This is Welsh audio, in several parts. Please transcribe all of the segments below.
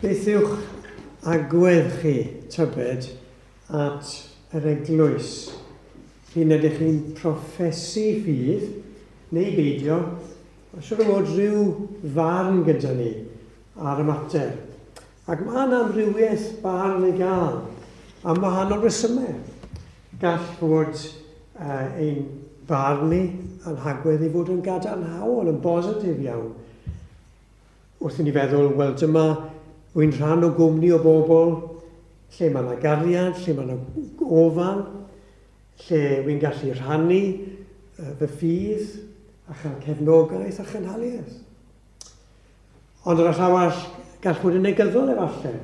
Beth yw'ch agwedd chi, tybed, at yr eglwys? Chi'n ydych chi'n proffesu ffydd, neu beidio, a siwr o fod rhyw farn gyda ni ar y mater. Ac mae yna amrywiaeth barn i gael am wahanol resymau. Gall fod ein barn ni yn hagwedd i fod yn gadarnhaol, yn bositif iawn. Wrth i ni feddwl, wel dyma wy'n rhan o gwmni o bobl, lle mae yna gariad, lle mae yna ofal, lle wy'n gallu rhannu fy ffydd a chael cefnogaeth a chynhaliaeth. Ond ar y llaw arall, gall fod yn negyddol efallai,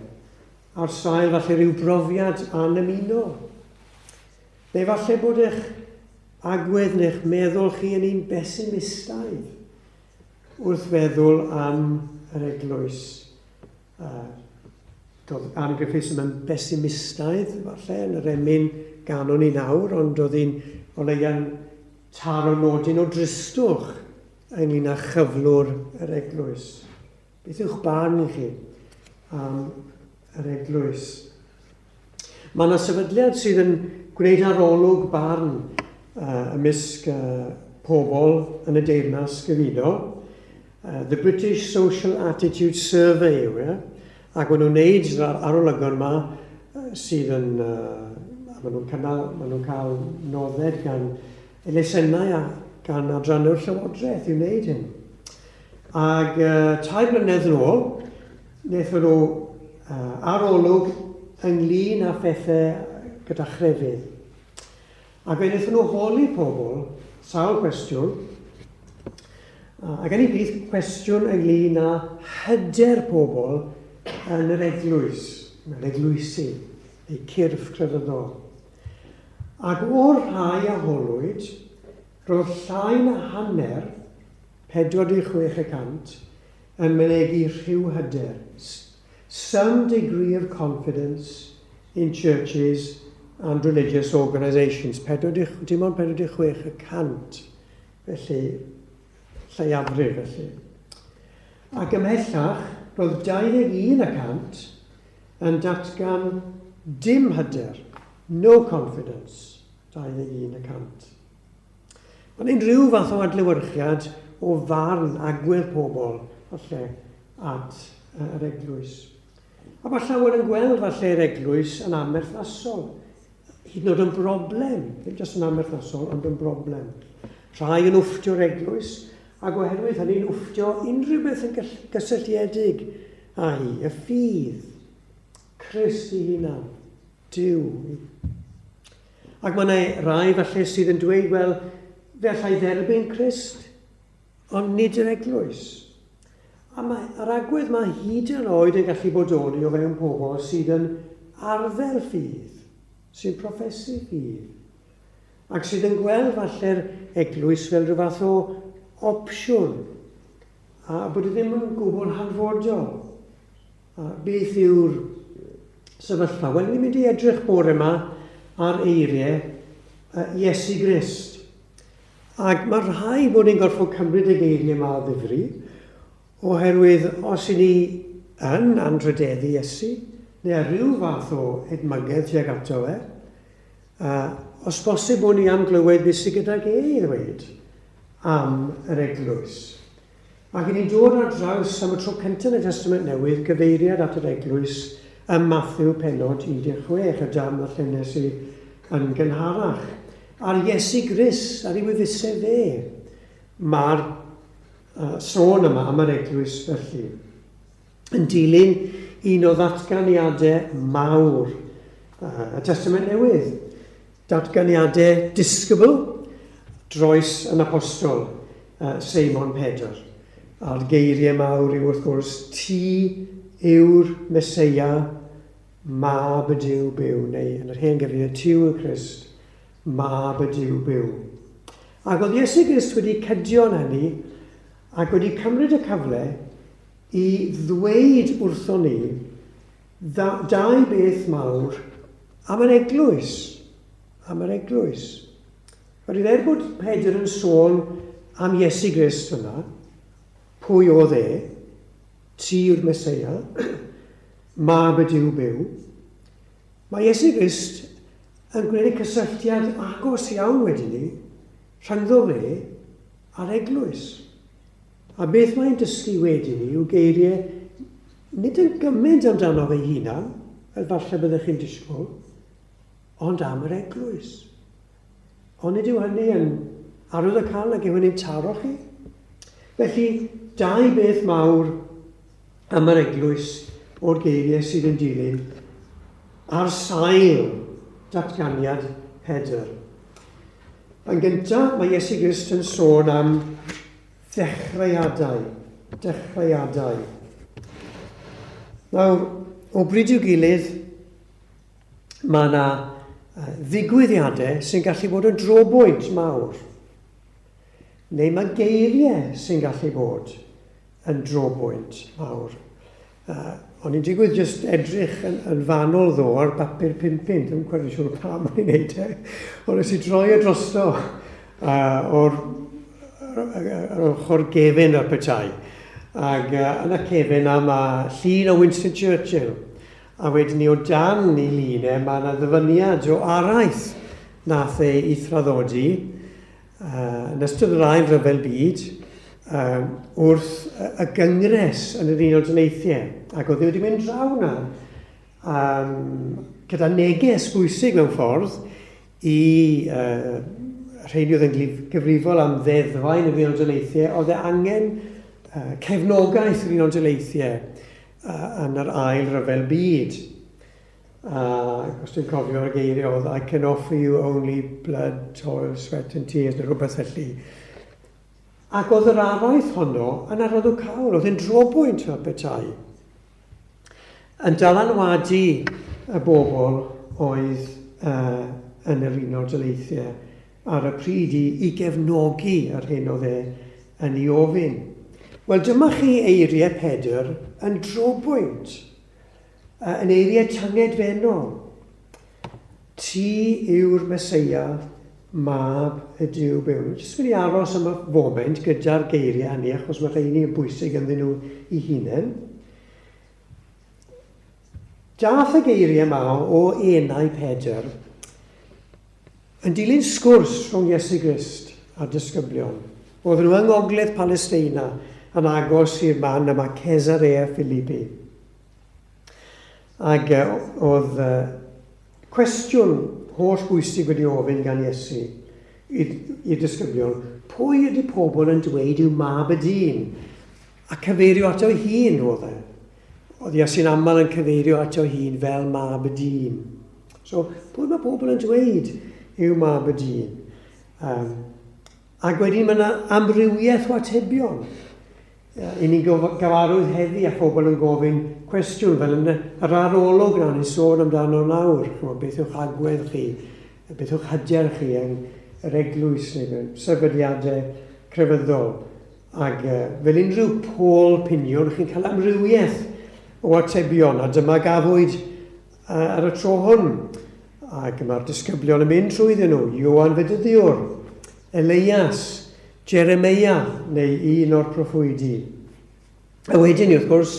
ar sail falle rhyw brofiad anymuno. Neu falle bod eich agwedd neu'ch meddwl chi yn un besimistaidd wrth feddwl am yr eglwys. Doedd Anne Griffiths yn besimistaidd, falle, yn yr emyn ganon ni nawr, ond oedd hi'n o leia'n taro nodyn o dristwch ynglyn â chyflwr yr eglwys. Beth yw'ch barn i chi am yr eglwys? Mae yna sefydliad sydd yn gwneud arolwg barn ymysg pobl yn y deyrnas gyfuno. The British Social Attitude Survey yw e, ac maen nhw'n neud arolygon yma sydd yn, maen nhw'n cael nodded gan elusennau a gan adrannau'r llywodraeth i'w wneud hyn. Ac 2 mlynedd yn ôl, wnaethon nhw arolwg ynglyn â phethau gyda chrefydd. Ac wnaethon nhw holi pobl sawl cwestiwn, ac yn ei bydd cwestiwn ynglyn â hyder pobl yn yr eglwys, yn eglwysu, neu cyrff crefyddol. Ac o'r rhai a holwyd, roedd llai na hanner, 46%, yn mynegu rhyw hyder. Some degree of confidence in churches and religious organisations. Dim ond 46%, felly, lleiafrif felly. Ac ymhellach, roedd 21% yn datgan dim hyder, no confidence, 21%. Mae'n unrhyw fath o adlewyrchiad o farn agwedd pobl, falle, at yr eglwys. A falle wedi yn gweld falle yr eglwys yn amerthasol. Hyd yn oed yn broblem, ddim jyst yn amerthasol, ond yn broblem. Rhai yn wfftio'r eglwys, ac oherwydd hynny'n wfftio unrhyw beth yn gysylltiedig â hi, y ffydd, Crist ei hunan, Duw. Ac mae yna rai falle sydd yn dweud, wel, fe allai dderbyn Crist, ond nid yr eglwys. Yr agwedd mae hyd yn oed yn gallu bodoli o fewn pobl sydd yn arfer ffydd, sy'n proffesu ffydd, ac sydd yn gweld falle'r eglwys fel rhyw fath o opsiwn, a bod e ddim yn gwbl hanfodol. Beth yw'r sefyllfa? Wel, ni'n mynd i edrych bore yma ar eiriau Iesu Grist. Ac mae rhai bod ni'n gorfod cymryd y geiriau yma o ddifri, oherwydd os i ni yn andrydeddu Iesu, neu rhyw fath o edmygedd tuag ato fe, os bosib bod ni am glywed beth sydd gydag ei ddweud am yr eglwys. Ac i ni'n dod ar draws am y tro cyntaf yn y Testament Newydd gyfeiriad at yr eglwys ym Mathew pennod 16, y darn ddarllenau sydd yn gynharach. Ar Iesu Grist, ar ei wyddusau fe, mae'r sôn yma am yr eglwys felly. Yn dilyn un o ddatganiadau mawr y Testament Newydd. Datganiadau disgybl droes yn apostol Seimon Pedr. A'r geiriau mawr yw wrth gwrs, ti yw'r Meseia, mab y Duw byw, neu yn yr hen gyfrifiad, ti yw'r Crist, mab y Duw byw. Ac oedd Iesu Grist wedi cydio yn hynny, ac wedi cymryd y cyfle i ddweud wrthon ni dau beth mawr am yr eglwys. Am yr eglwys. Felly, bod Pedr yn sôn am Iesu Grist yna, pwy oedd e, ti yw'r Meseia, mab y Duw byw, mae Iesu Grist yn gwneud y cysylltiad agos iawn wedyn ni rhyngddo fe a'r eglwys. A beth mae'n dysgu wedyn ni yw geiriau nid yn gymaint amdano fe hunan, fel falle byddwch chi'n disgwyl, ond am yr eglwys. Ond nid yw hynny yn arwydd y cael ac yw hynny'n taro chi. Felly, dau beth mawr am yr eglwys o'r geiriau sydd yn dilyn ar sail datganiad Pedr. Yn gyntaf, mae Iesu Grist yn sôn am dechreuadau. Nawr, o bryd i'w gilydd, mae yna ddigwyddiadau sy'n gallu bod yn drobwynt mawr. Neu mae geiriau sy'n gallu bod yn drobwynt mawr. O'n i'n digwydd jyst edrych yn fanwl ddo ar bapur 5 pint, dwi'n gwneud siŵr pam o'n i'n neud e. Ond nes i droi y drosto o'r ochr gefn o'r petai. Ac yn y cefn mae llun o Winston Churchill. A wedyn ni o dan i lunau mae yna ddyfyniad o araith nath ei thraddodi yn ystod yr ail ryfel byd wrth y gyngres yn yr Unol Daleithiau. Ac oedd wedi mynd draw na gyda neges bwysig mewn ffordd i rheini oedd yn gyfrifol am ddeddfaen yr Unol Daleithiau. Oedd e angen cefnogaeth yr Unol Daleithiau yn yr ail ryfel byd. Os dwi'n cofio y geiriau oedd, I can offer you only blood, toil, sweat and tears, neu rhywbeth felly. Ac oedd yr araith honno yn arwyddocaol, oedd yn drobwynt o'r petai. Yn dylanwadu y bobl oedd yn yr Unol Daleithiau ar y pryd i gefnogi ar hyn oedd yn ei ofyn. Wel, dyma chi eiriau Pedr yn drobwynt, yn eiriau tyngedfennol. Ti yw'r Meseia, mab y Duw byw. Jyst mynd i aros am y foment gyda'r geiriau hynny, achos mae rheini yn bwysig ynddyn nhw i hunain. Dath y geiriau yma o enau Pedr yn dilyn sgwrs rhwng Iesu Grist a disgyblion. Oedd nhw yng ngogledd Palestina yn agos i'r man yma Cesarea Philippi. Ac oedd cwestiwn holl bwysig wedi ofyn gan Iesu i'r disgyblion, pwy ydy pobl yn dweud yw mab y dyn? A cyfeirio ato ei hun oedd e. Oedd Iesu'n aml yn cyfeirio ato ei hun fel mab y dyn. So, pwy mae pobl yn dweud yw mab y dyn? Ac wedyn mae yna amrywiaeth o atebion. I ni'n gyfarwydd heddi a phobl yn gofyn cwestiwn fel yn yr arolwg na ni'n sôn amdano nawr. Beth yw'ch agwedd chi? Beth yw'ch hyder chi yn yr eglwys neu sefydliadau crefyddol? Ac fel unrhyw pôl piniwn, chi'n cael amrywiaeth o atebion. A dyma gafwyd ar y tro hwn. Ac mae'r disgyblion yn mynd trwyddyn nhw. Iwan Fedyddiwr, Elias, Jeremia neu un o'r proffwydi. A wedyn ni, wrth gwrs,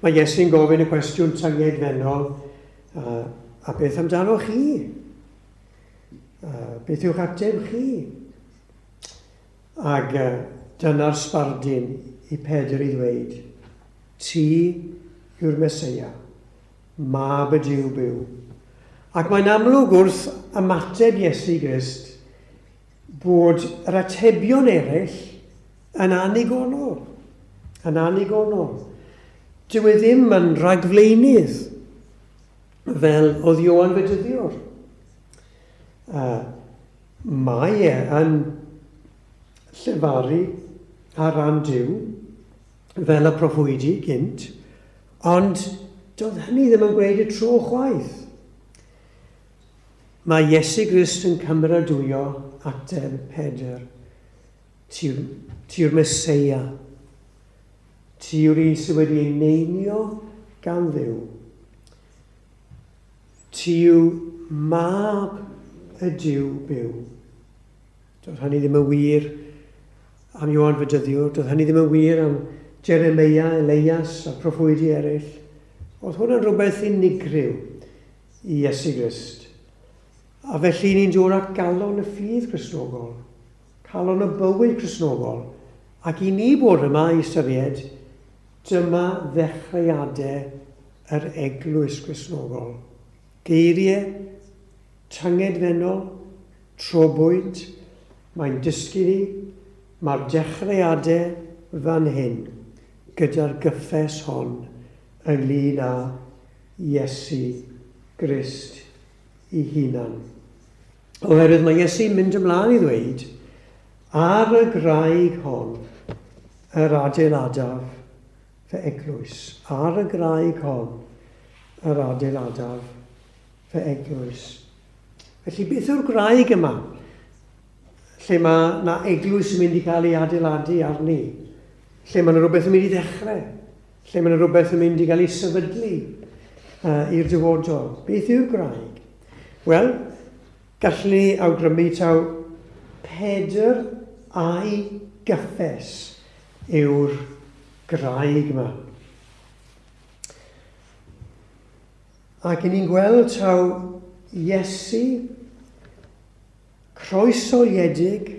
mae Iesu'n gofyn y cwestiwn tyngedfennol, a beth amdano chi? Beth yw'ch ateb chi? Ac dyna'r sbardun i Pedr i ddweud, ti yw'r Meseia, mab y Duw byw. Ac mae'n amlwg wrth ymateb Iesu Grist bod yr atebion eraill yn anigonol. Yn anigonol. Dyw e ddim yn ragflaenydd fel oedd Iwan Fedyddiwr. Mae e yn llefaru ar ran Duw fel y proffwydi gynt, ond doedd hynny ddim yn gwneud y tro chwaith. Mae Iesu Grist yn cymeradwyo ateb Pedr. Ti'r Meseia. Ti yw'r un sydd wedi ei neinio gan Dduw. Ti yw mab y Duw byw. Doedd hynny ddim yn wir am Iwan Fedyddiwr, doedd hynny ddim yn wir am Jeremia, Elias a proffwydi eraill, Oedd hwnna'n rhywbeth unigryw i Iesu Grist. A felly ni'n dod at galon y ffydd Cristnogol, calon y bywyd Cristnogol, ac i ni bod yma i ystyried, dyma ddechreuadau yr eglwys Cristnogol. Geiriau, tyngedfennol, trobwyd, mae'n dysgu ni, mae'r dechreuadau fan hyn, gyda'r gyffes hon, ynglyn â Iesu Grist ei hunan. Oherwydd mae Iesu'n mynd ymlaen i ddweud, ar y graig hon, yr adeiladaf fy eglwys. Ar y graig hon, yr adeiladaf fy eglwys. Felly beth yw'r graig yma? Lle mae na eglwys yn mynd i cael ei adeiladu arni. Lle mae yna rhywbeth yn mynd i ddechrau. Lle mae yna rhywbeth yn mynd i gael ei sefydlu i'r dyfodol. Beth yw'r graig? Wel, gallwn ni awgrymu taw 4 ai gyffes yw'r graig yma. Ac yn ni'n gweld taw Iesu croesoliedig,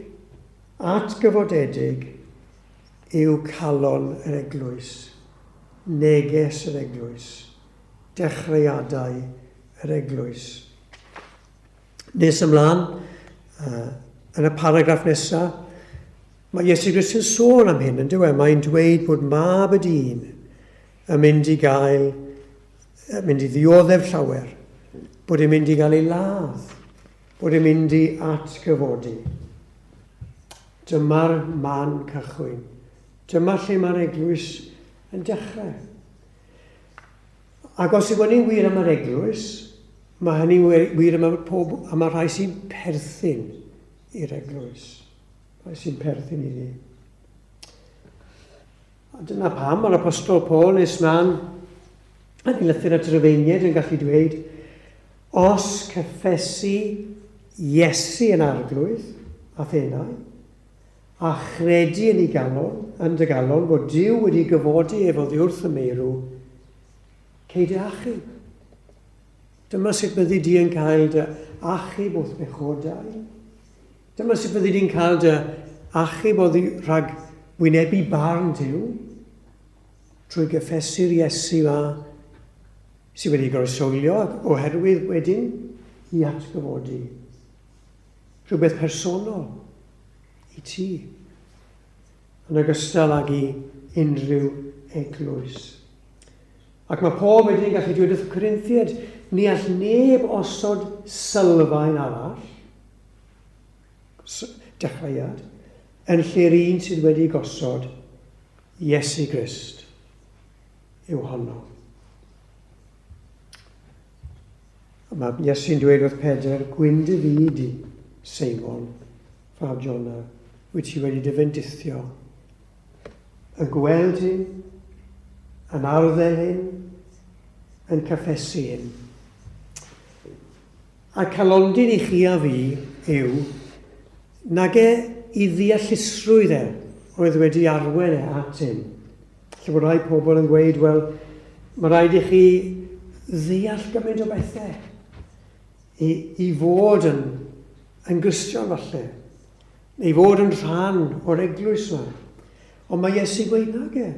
atgyfodedig yw calon yr eglwys, neges yr eglwys, dechreuadau yr eglwys. Nes ymlaen, yn y paragraff nesaf, mae Iesu Grist yn sôn am hyn, yn dyw e? Mae'n dweud bod mab y dyn yn mynd i gael, mynd i ddioddef llawer, bod e'n mynd i gael ei ladd, bod e'n mynd i atgyfodi. Dyma'r man cychwyn. Dyma lle mae'r eglwys yn dechrau. Ac os yw hynny'n wir am yr eglwys, mae hynny'n wir am y rhai sy'n perthyn i'r eglwys. Rhai sy'n perthyn iddi. A dyna pam mae'r apostol Paul nes mlaen yn ei lythyr at yr Efeiniaid yn gallu dweud, os cyffesu Iesu yn arglwydd a thenau, a chredu yn ei galon, yn dy galon, bod Duw wedi gyfodi efo ddi wrth y meirw, cei dy achub. Dyma sut byddi di yn cael dy achub wrth bechodau. Dyma sut byddi di'n cael dy achub oddi rhag wynebu barn Duw, trwy gyffesu'r Iesu a sydd wedi groesowlio oherwydd wedyn i atgyfodi. Rhywbeth personol i ti, yn ogystal ag i unrhyw eglwys. Ac mae Paul wedyn gallu dweud wrth y Corinthiaid, ni all neb osod sylfaen arall, dechreuad, yn lle'r un sydd wedi gosod Iesu Grist yw honno. Mae Iesu'n dweud wrth Pedr, gwyn dy fyd i, Seimon, fab Jona, wyt ti wedi dyfendithio. Yn gweld hyn, yn arddel hyn, yn cyffesu hyn. A calondyn i chi a fi yw, nag e i ddeallusrwydd oedd wedi arwen at hyn. Lle bod rai pobl yn gweud, wel, mae rhaid i chi ddeall gymaint o bethau i fod yn Gristion falle, neu fod yn rhan o'r eglwys yma. Ond mae Iesu gweud nag e,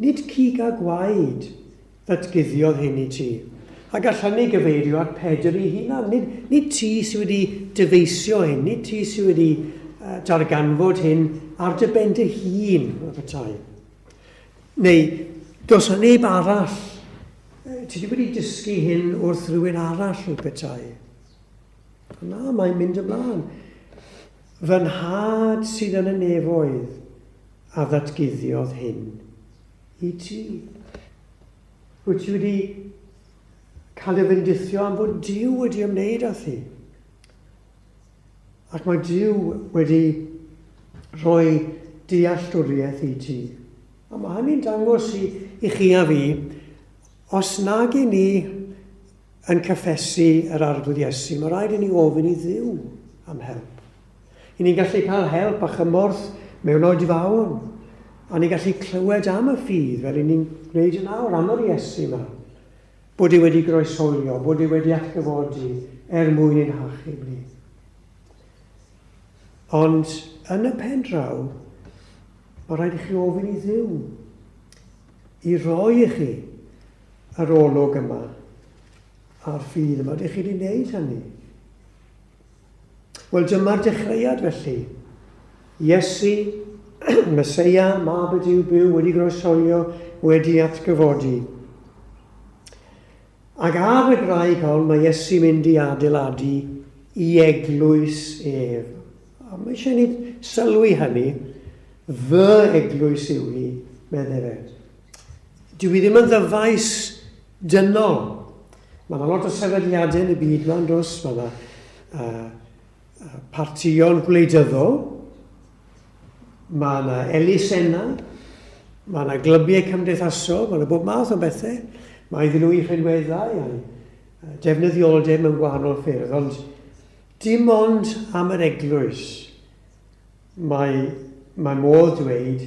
nid cig a gwaed ddatguddiodd hyn i ti. A gallan ni gyfeirio at Pedr ei hunan. Nid ti sydd wedi dyfeisio hyn, nid ti sydd wedi darganfod hyn ar dy ben dy hun o bethau. Neu, dos o neb arall, ti wedi dysgu hyn wrth rhywun arall o bethau. Na, mae'n mynd ymlaen. Fy nhad sydd yn y nefoedd a ddatguddiodd hyn i ti. Wyt ti wedi cael ei fendithio am fod Duw wedi ymwneud â thi. Ac mae Duw wedi rhoi dealltwriaeth i ti. A mae hynny'n dangos i chi a fi, os nag i ni yn cyffesu yr arglwydd Iesu, mae rhaid i ni ofyn i Dduw am help. I ni'n gallu cael help a chymorth mewn oedfawn. A ni'n gallu clywed am y ffydd fel i ni'n gwneud yn awr am yr Iesu yma. bod e wedi groesolio, bod e wedi atgyfodi mwyn ein hachub ni. Ond yn y pen draw, mae rhaid i chi ofyn i Dduw i roi i chi yr olwg yma a'r ffydd yma. Ydych chi wedi gwneud hynny? Wel, dyma'r dechreuad felly. Iesu, Meseia, mab y Duw byw, wedi groesolio, wedi atgyfodi. Ac ar y graig hon, mae Iesu mynd i adeiladu i eglwys ef. A mae eisiau ni sylwi hynny, fy eglwys yw hi, meddai fe. Dwi ddim yn ddyfais dynol. Mae yna lot o sefydliadau yn y byd yma, dos. Mae yna partion gwleidyddol. Mae yna elusennau. Mae yna glybiau cymdeithasol. Mae yna bob math o bethau. Mae iddyn nhw i rhinweddau a defnyddioldeb mewn gwahanol ffyrdd. Ond dim ond am yr eglwys. Mae modd dweud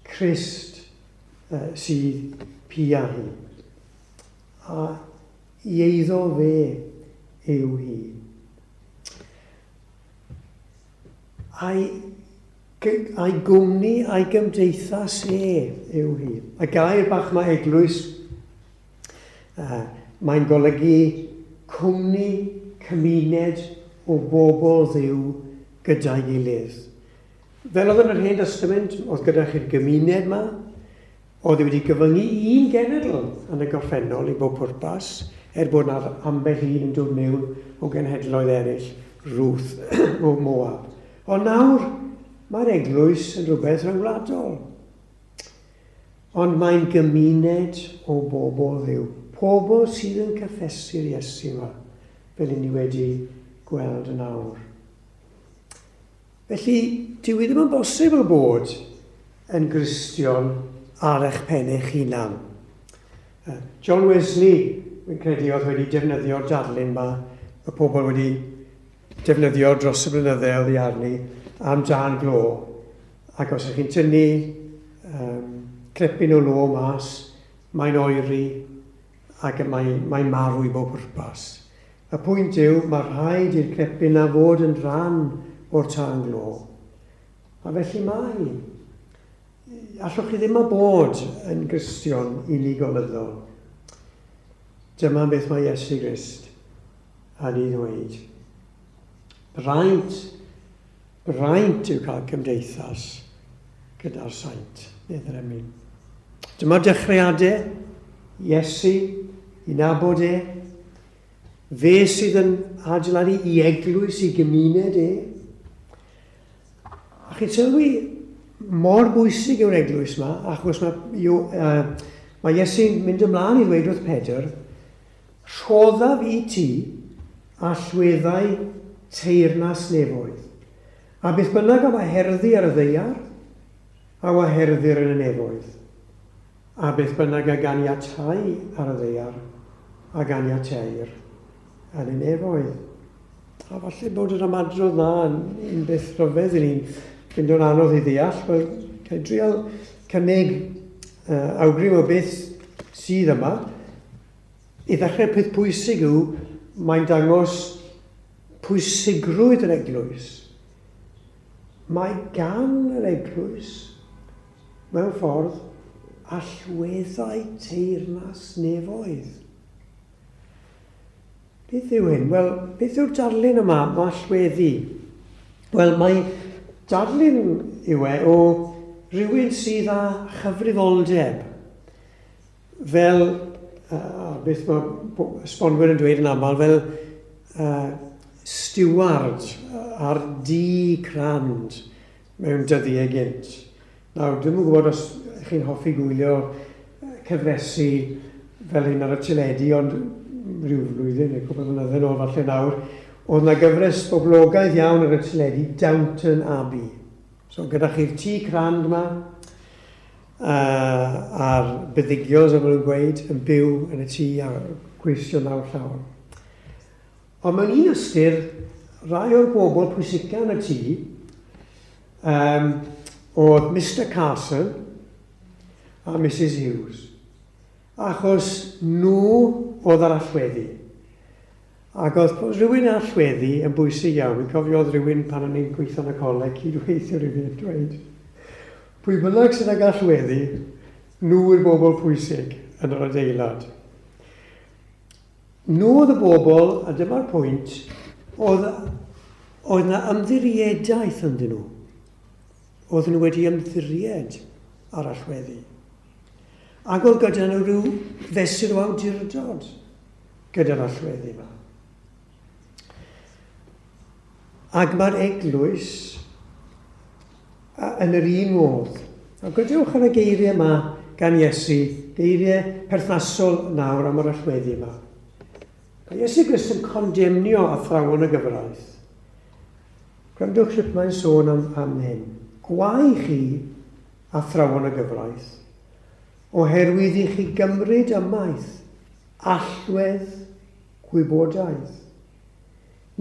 Crist sydd pia hi. A i eiddo fe yw hi. A'i gwmni, a'i gymdeithas yw hi. Y gair bach mae eglwys, mae'n golygu cwmni, cymuned o bobl Dduw gyda'i gilydd. Fel oedd yn yr Hen Testament, oedd gyda chi'r gymuned yma, oedd wedi gyfyngu un genedl yn y gorffennol i bob pwrpas, bod yna ambell un yn dod mewn o genhedloedd eraill, Ruth o Moab. Ond nawr, mae'r eglwys yn rhywbeth rhyngwladol. Ond mae'n gymuned o bobl Dduw. Pobl sydd yn cyffesu'r Iesu yma, fel i ni wedi gweld yn awr. Felly, dyw ddim yn bosibl bod yn Gristion ar eich pen eich hunan. John Wesley, fi'n credu oedd wedi defnyddio'r darlun yma, y pobl wedi defnyddio dros y blynyddoedd i arni am dan glo. Ac os ydych chi'n tynnu crepyn o lo mas, mae'n oeri ac mae'n marw i bob pwrpas. Y pwynt yw, mae rhaid i'r crepyn na fod yn rhan o'r tân glo. A felly mae. Allwch chi ddim a bod yn Gristion unigolyddol. Dyma beth mae Iesu Grist yn ei ddweud. Braint yw cael cymdeithas gyda'r saint, nid yr emyn. Dyma dechreuadau Iesu i nabod fe sydd yn adeiladu i eglwys i gymuned A chi'n sylwi mor bwysig yw'r eglwys yma, achos mae Iesu'n mynd ymlaen i ddweud wrth Pedr, rhoddaf i ti allweddau teyrnas nefoedd. A beth bynnag am herddi ar y ddeiar, a herdir yn y nefoedd. A beth bynnag a ganiatau ar y ddeiar, a ganiateir yn y nefoedd. A falle bod yr ymadrodd na yn beth rhyfedd i ni'n fynd o'n anodd i ddeall, wel, cael drial cynnig awgrym o beth sydd yma. I ddechrau peth pwysig yw, mae'n dangos pwysigrwydd yr eglwys. Mae gan yr eglwys, mewn ffordd, allweddau teyrnas nefoedd. Beth yw hyn? Wel, beth yw'r darlun yma mae allweddi? Wel, mae darlun yw o rhywun sydd â chyfrifoldeb. Fel, beth mae esbonwyr yn dweud yn aml, fel steward ar di crand mewn dyddiau gynt. Nawr, dwi'n gwybod os chi'n hoffi gwylio cyfresu fel hyn ar y teledu, ond rhyw flwyddyn neu cwbl blynyddoedd nôl falle nawr, oedd yna gyfres boblogaidd iawn ar y teledu, Downton Abbey. So gyda chi'r tŷ crand yma, a'r buddigios o fel yn gweud, yn byw yn y tŷ a gweithio nawr llawer. Ond mewn un ystyr, rai o'r bobl pwysica yn y tŷ, oedd Mr Carson a Mrs Hughes. Achos nhw oedd yr allweddi. Ac oedd rhywun allweddi yn bwysig iawn. Mi'n cofio oedd rhywun pan o'n i'n gweithio yn y coleg cydweithio rhywun yn dweud. Pwy bynnag sy'n ag allweddi, nhw yw'r bobl pwysig yn yr adeilad. Nhw oedd y bobl, a dyma'r pwynt, oedd yna ymddiriedau ynddyn nhw. Oedd nhw wedi ymddiried ar allweddi. Ac oedd gyda nhw rhyw fesur o awdurdod gyda'r allweddi yma. Ac mae'r eglwys yn yr un modd. A gydwch ar y geiriau yma gan Iesu, geiriau perthnasol nawr am yr allweddi yma. Mae Iesu Grist yn condemnio athrawon y gyfraith. Gwrandwch sut mae'n sôn am hyn. Gwau chi athrawon y gyfraith, oherwydd i chi gymryd ymaith allwedd gwybodaeth.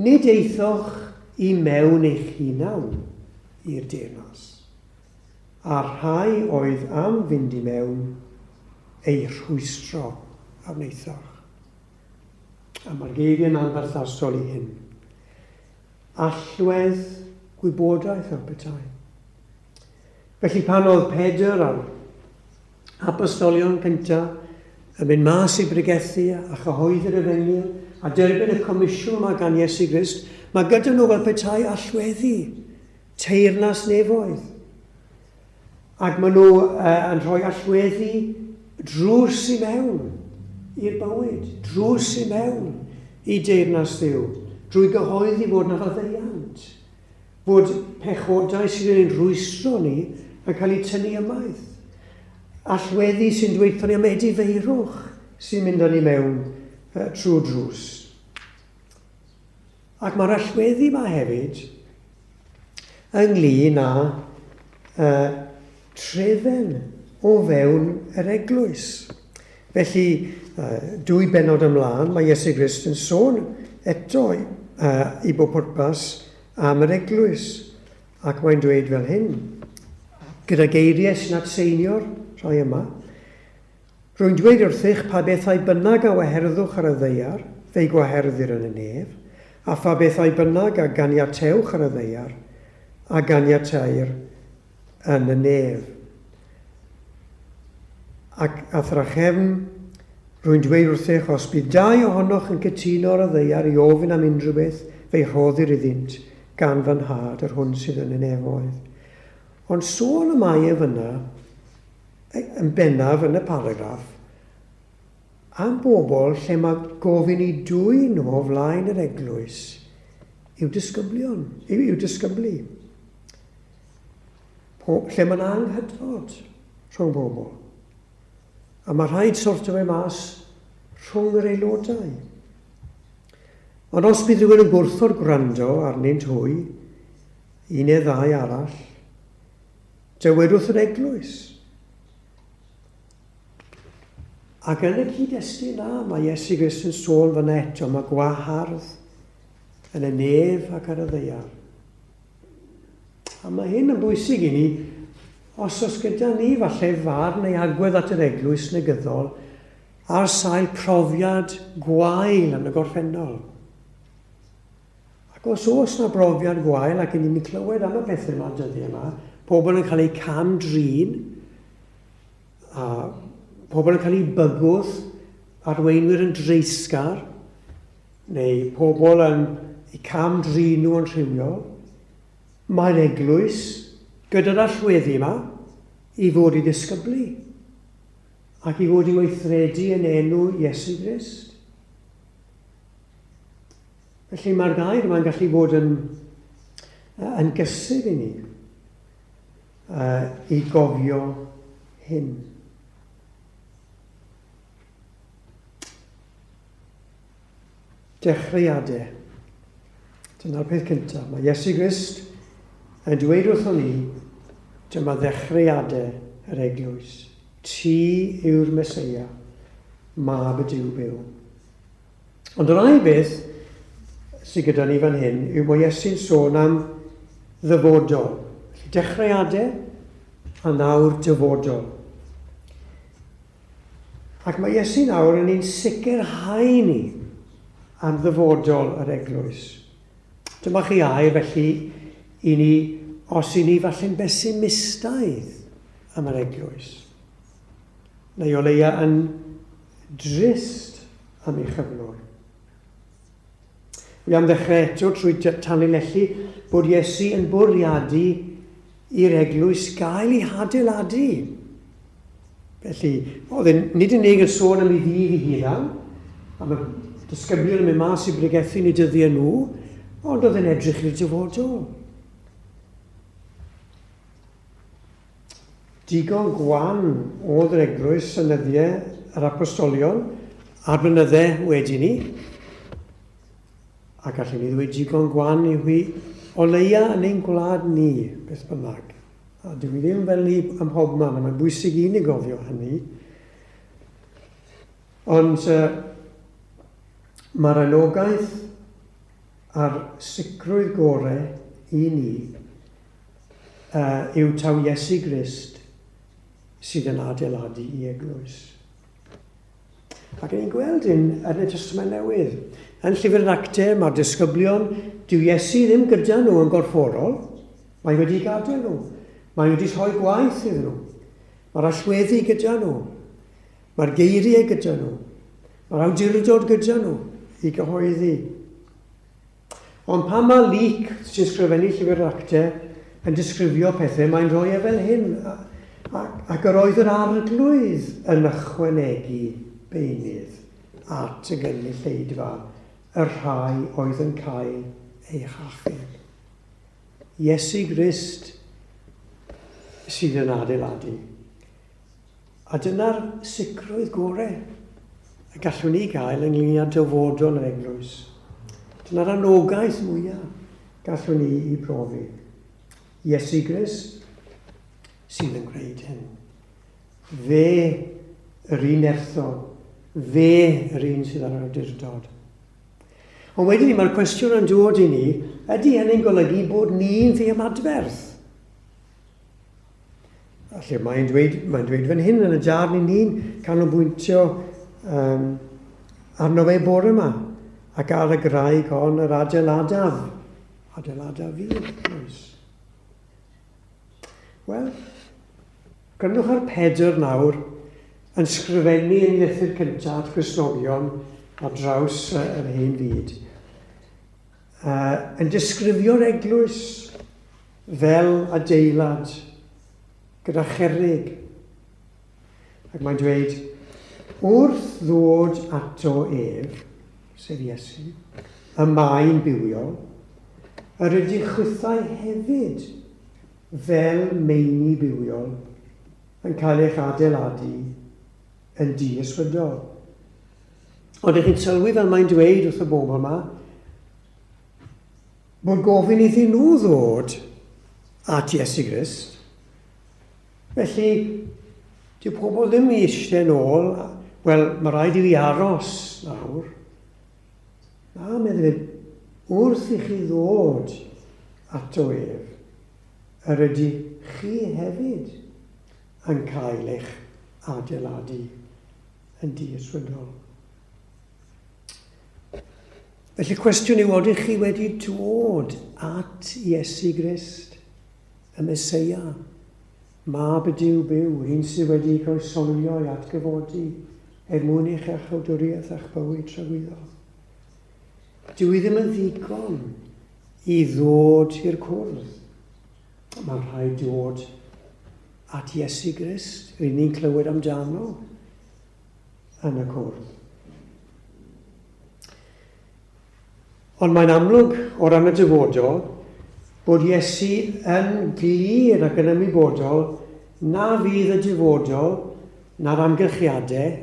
Nid eithoch i mewn eich hunawn i'r deyrnas. A rhai oedd am fynd i mewn ei rhwystro a wneithoch. A mae'r geiriau'n anferthasol i hyn. Allwedd gwybodaeth o'r petai. Felly pan oedd Pedr a'r apostolion cyntaf yn mynd mas i bregethu a chyhoeddi yr Efengyl a derbyn y comisiwn yma gan Iesu Grist, mae gyda nhw fel petai allweddi, teyrnas nefoedd. Ac maen nhw yn rhoi allweddi drws i mewn i'r bywyd, drws i mewn i deyrnas Dduw, drwy gyhoeddi fod na faddeiant, fod pechodau sydd yn rhwystro ni yn cael eu tynnu ymaith. Allweddi sy'n dweud ni am edifeirwch sy'n mynd â ni mewn trwy drws. Ac mae'r allweddi yma hefyd ynglyn â trefen o fewn yr eglwys. Felly, dwy benod ymlaen, mae Iesu Grist yn sôn eto i bob pwrpas am yr eglwys. Ac mae'n dweud fel hyn, gyda geiriau sy'n atseinio'r rhai yma. Rwy'n dweud wrthych pa bethau bynnag a waherddwch ar y ddeiar, fe'i gwaherddir yn y nef, a pha bethau bynnag a ganiatewch ar y ddeiar, a ganiateir yn y nef. Ac a thrachefn, rwy'n dweud wrthych, os bydd dau ohonoch yn cytuno ar y ddeiar i ofyn am unrhyw beth, fe'i rhoddir iddynt gan fy nhad yr hwn sydd yn y nefoedd. Ond sôn y mae fyna, yn bennaf yn y paragraff, am bobl lle mae gofyn i dwyn o flaen yr eglwys i'w disgyblu. Lle mae'n anghydfod rhwng bobl. A mae rhaid sortio fe mas rhwng yr aelodau. Ond os bydd rhywun yn gwrthod gwrando arnynt hwy, un neu ddau arall, dywedwch yr eglwys. Ac yn y cyd-destun na, mae Iesu Grist yn sôn fan eto, mae gwahardd yn y nef ac ar y ddeiar. A mae hyn yn bwysig i ni, os gyda ni falle far neu agwedd at yr eglwys negyddol ar sail profiad gwael yn y gorffennol. Ac os na brofiad gwael ac yn ni'n clywed am y pethau yma dyddiau yma, pobl yn cael eu camdrin, a pobl yn cael eu bygwth, arweinwyr yn dreisgar, neu pobl yn eu camdrin nhw yn rhywiol, mae'r eglwys gyda'r allweddi yma i fod i ddisgyblu ac i fod i weithredu yn enw Iesu Grist. Felly mae'r gair yma'n gallu bod yn gysur i ni i gofio hyn. Dechreuadau. Dyna'r peth cyntaf. Mae Iesu Grist yn dweud wrthon ni, dyma ddechreuadau yr eglwys. Ti yw'r Meseia, mab y Duw byw. Ond yr ail beth sydd gyda ni fan hyn yw mae Iesu'n sôn am ddyfodol. Dechreuadau a nawr dyfodol. Ac mae Iesu nawr yn ein sicrhau ni am ddyfodol yr eglwys. Dyma chi air felly i ni, os i ni falle'n besimistaidd am yr eglwys. Neu o leia yn drist am ei chyflwr. Wi am ddechrau eto trwy tanlinellu bod Iesu yn bwriadu i'r eglwys gael ei hadeiladu. Felly, oedd nid yn unig yn sôn am ei ddydd ei hunan, am y disgyblion yn mynd mas i bregethu neu dyddiau nhw, ond oedd yn edrych i'r dyfodol. Digon gwan oedd yr eglwys synyddiau yr apostolion a'r blynyddau wedi ni, a gallwn ni ddweud digon gwan i hwy o leia yn ein gwlad ni, beth bynnag. A dwi ddim fel ni ym mhobman, a mae'n bwysig i ni gofio hynny. Ond mae'r anogaeth a'r sicrwydd gorau i ni yw taw Iesu Grist sydd yn adeiladu i eglwys. Ac ni'n gweld yn y Testament Newydd. Yn llyfr yr Actau, mae'r disgyblion, dyw Iesu ddim gyda nhw yn gorfforol, mae wedi gadael nhw. Mae wedi rhoi gwaith iddyn nhw. Mae'r allweddi gyda nhw. Mae'r geiriau gyda nhw. Mae'r awdurdod gyda nhw i gyhoeddi. Ond pan mae Luc sy'n sgrifennu llyfr yr Actau yn disgrifio pethau, mae'n rhoi e fel hyn. Ac yr oedd yr arglwydd yn ychwanegu beunydd at y gynulleidfa, y rhai oedd yn cael eu hachub. Iesu Grist sydd yn adeiladu. A dyna'r sicrwydd gorau y gallwn ni gael ynglyn â dyfodol yr eglwys. Dyna'r anogaeth mwyaf gallwn ni i brofi. Iesu Grist sydd yn gwneud hyn. Fe yr un erthol, fe yr un sydd ar yr awdurdod. Ond wedyn ni, mae'r cwestiwn yn dod i ni, ydy hynny'n golygu bod ni'n ddiamadferth? Felly mae'n dweud fan hyn yn y darn i ni'n canolbwyntio arno fe bore yma ac ar y graig hon yr adeiladaf. Adeiladaf fi, oes. Wel, gryndwch ar Pedr nawr yn sgrifennu yn lythyr cyntaf Cristnogion ar draws yr hen fyd. Yn disgrifio'r eglwys fel adeilad gyda cherrig. Ac mae'n dweud, wrth ddod ato ef, sef Iesu, y mae'n bywiol, yr ydy chwythau hefyd fel meini bywiol yn cael eich adeiladu yn di-ysbrydol. Ond ych chi'n sylwi fel mae'n dweud wrth y bobl yma, bod gofyn iddyn nhw ddod at Iesu Grist. Felly, dyw pobl ddim i eistedd nôl, wel, mae rhaid i fi aros nawr. Na, meddwl, wrth i chi ddod ato ef, yr ydy chi hefyd yn cael eich adeiladu yn di-ysbrydol. Felly cwestiwn yw, odych chi wedi dod at Iesu Grist, y Meseia, mab y Duw byw, un sydd wedi cael sonio i atgyfodi mwyn eich achawdwriaeth a'ch bywyd tragwyddol. Dyw i ddim yn ddigon i ddod i'r cwrdd. Mae'n rhaid dod at Iesu Grist, rydyn ni'n clywed amdano yn y cwrdd. Ond mae'n amlwg o ran y dyfodol bod Iesu yn glir ac yn ymwybodol na fydd y dyfodol na'r amgylchiadau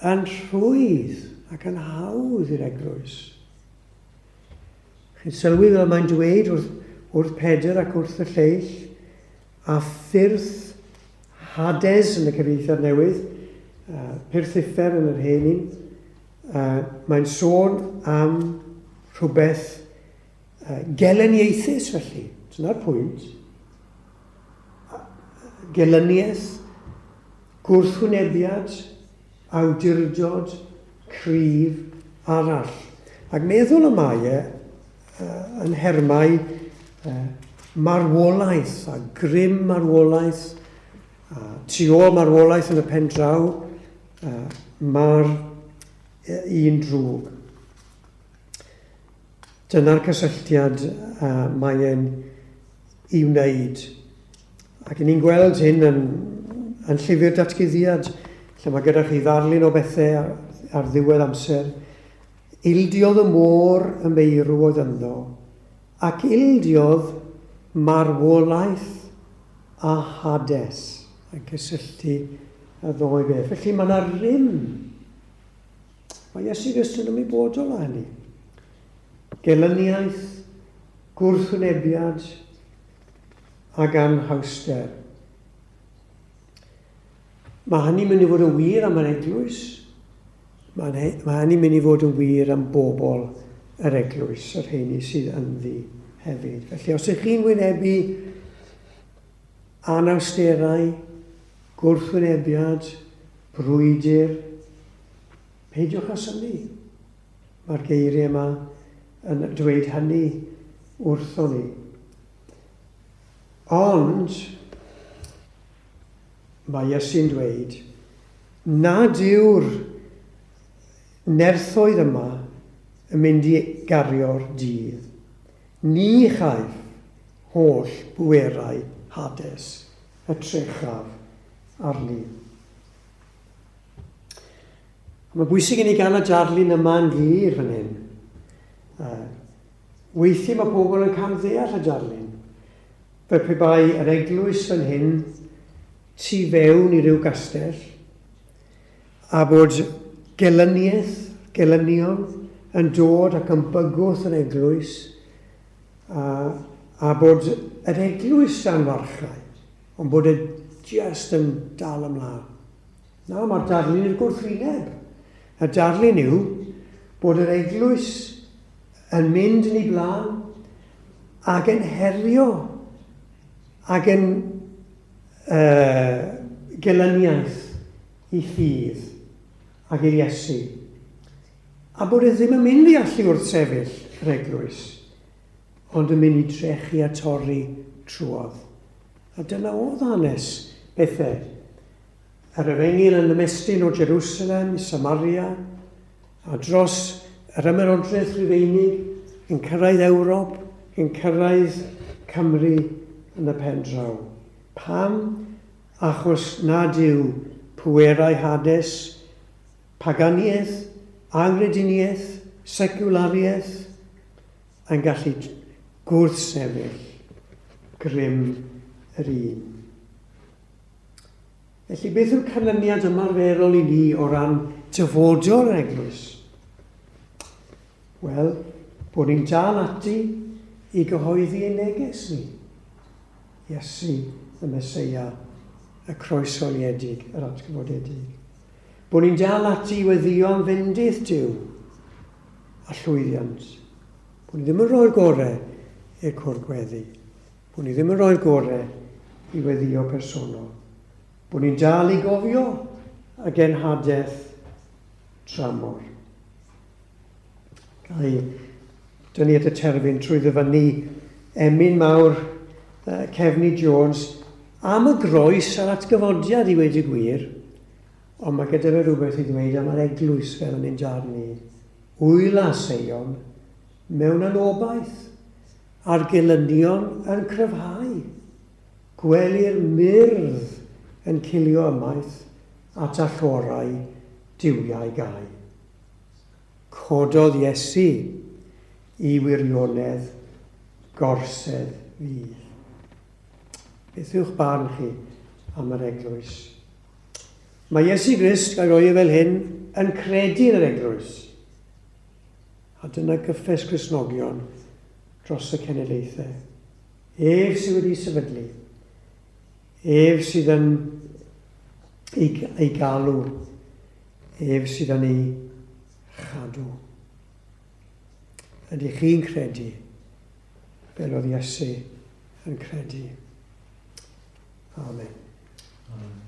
yn rhwydd ac yn hawdd i'r eglwys. Chi'n sylwi fel mae'n dweud wrth Pedr ac wrth y lleill, a ffyrdd Hades yn y cyfieithiad newydd, Pirthiffer yn yr hen un, mae'n sôn am rhywbeth geleniaethus felly. Dyna'r pwynt. Gelyniaeth, gwrthwynebiad, awdurdod cryf arall. Ac meddwl y mae yn hermau marwolaeth a grym marwolaeth, tu ôl marwolaeth yn y pen draw, mae'r un drwg. Dyna'r cysylltiad mae e'n i wneud. Ac ni'n gweld hyn yn llyfr datguddiad, lle mae gyda chi ddarlun o bethau ar ddiwedd amser. Ildiodd y môr y meirw oedd ynddo, ac ildiodd marwolaeth a Hades, yn cysylltu y ddoi beth. Felly mae yna rym. Mae Iesu Grist yn ymwybodol â hynny. Gelyniaeth, gwrthwynebiad ac anhawster. Mae hynny'n mynd i fod yn wir am yr eglwys. Mae hynny'n mynd i fod yn wir am bobl yr eglwys, yr heini sydd ynddi hefyd. Felly, os ych chi'n wynebu anawsterau, gwrthwynebiad, brwydyr, peidiwch â synnu. Mae'r geiriau yma yn dweud hynny wrthon ni. Ond, mae Iesu'n dweud, nad yw'r nerthoedd yma yn mynd i gario'r dydd. Ni chaiff holl bwerau Hades, y trechaf arni. Mae bwysig i ni gael y darlun yma yn glir fan hyn. Weithiau mae pobl yn cael ddeall y darlun. Fe pe bai yr eglwys fan hyn tu fewn i ryw gastell, a bod gelynion yn dod ac yn bygwth yr eglwys, a bod yr eglwys dan warchau, ond bod e just yn dal ymlaen. Na, mae'r darlun i'r gwrthwyneb. Y darlun yw bod yr eglwys yn mynd yn ei blaen ac yn herio ac yn gelyniaeth i ffydd ac i Iesu. A bod e ddim yn mynd i allu wrth sefyll yr eglwys, ond yn mynd i drechu a torri trwodd. A dyna oedd hanes bethau. Yr efengil yn ymestyn o Jerusalem i Samaria, a dros yr ymerodraeth Rhufeinig, yn cyrraedd Ewrop, yn cyrraedd Cymru yn y pen draw. Pam? Achos nad yw pwerau Hades, paganiaeth, angrediniaeth, seculariaeth yn gallu gwrthsefyll grym yr un. Felly beth yw'r canlyniad ymarferol i ni o ran dyfodol yr eglwys? Wel, bod ni'n dal ati i gyhoeddi ein neges ni. Iesu, y Meseia, y croesoliedig, yr atgyfodedig. Bod ni'n dal ati i weddïo fendith Duw a llwyddiant. Bod ni ddim yn rhoi'r gorau i'r cwr gweddi. Bod ni ddim yn rhoi'r gorau i weddïo personol. Bod ni'n dal i gofio y genhadaeth tramor. Gai dynnu at y terfyn trwy ddyfynnu emyn mawr Cefni Jones am y groes a'r atgyfodiad i wedi gwir, ond mae gyda fe rhywbeth i ddweud am yr eglwys fel yn ein jar ni. Wyl a seion mewn anobaith, a'r gelynion yn cryfhau. Gwelir myrdd yn cilio ymaith at allorau diwiau gau. Cododd Iesu i wirionedd gorsedd fydd. Beth yw'ch barn chi am yr eglwys? Mae Iesu Grist, gael roi fel hyn, yn credu yn yr eglwys. A dyna gyffes Cristnogion dros y cenedlaethau. Ef sydd wedi sefydlu. Ef sydd yn ei galw. Ef sydd yn ei chadw. Ydych chi'n credu fel oedd Iesu yn credu? Amen. Amen.